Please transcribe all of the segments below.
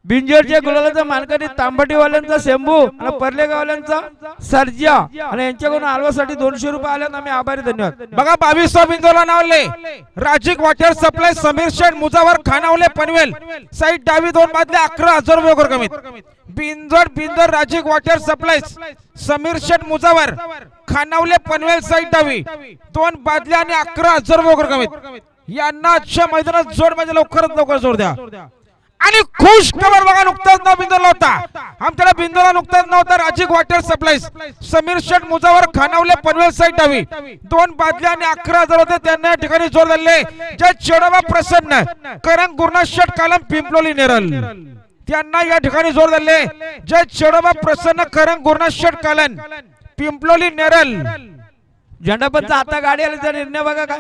बिंजोरच्या गुलालाचा मानकरी तांबटीवाल्यांचा शंभू आणि पर्लेगावल्यांचा सर्जा आणि यांच्याकडून हलवासाठी 200 रुपये आले आम्ही आभारी धन्यवाद। बघा 22 बिंदोला नावले राजिक वॉटर सप्लाय समीर शेठ मुजावर खानावले पनवेल साईड डावी 2 बादल्या 11,000 रुपये कमीत बिंदोर राजिक वॉटर सप्लाय समीर शेठ मुजावर खानावले पनवेल साईड डावी 2 बादल्या आणि 11,000 रुपये कमीत यांना आजच्या मैदानात जोड म्हणजे लवकर जोड द्या। आणि खुश खबर बघा नुकताच नाव बिंदोला होता आमच्याला बिंदोला नुकताच नव्हता राजिक वॉटर सप्लाय समीर शेठ मुजावर खानावले पनवेल साईड डावी 2 बादल्या आणि 11,000 होते त्यांना या ठिकाणी जोर दिले जय चेडोबा प्रसन्न करंग गुरुनाथ शेठ कालम पिंपलोली नेरल त्यांना या ठिकाणी जोर दिले जय चेडोबा प्रसन्न करंग गुरुनाथ शेठ कालन पिंपलोली नेरल। झेंडापंच आता गाडी आल्याचा निर्णय बघा काय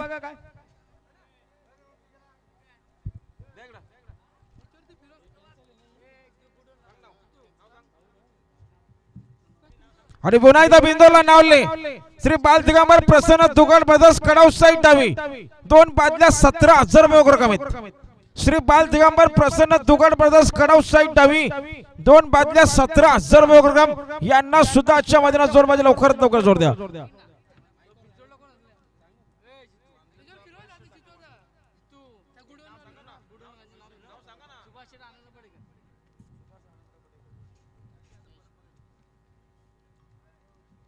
आणि पुन्हा एकदा बिंदोला नावले श्री बाल दिगंबर प्रसन्न दुकान ब्रदर्स कडाव साईड डावी 2 बादल्या 17,000 रुपये कमीत श्री बाल दिगंबर प्रसन्न दुकान ब्रदर्स कडाव साईड डावी 2 बादल्या 17,000 रुपये कम यांना सुद्धा आजच्या मैदानात जोर म्हणजे लवकर जोर द्या।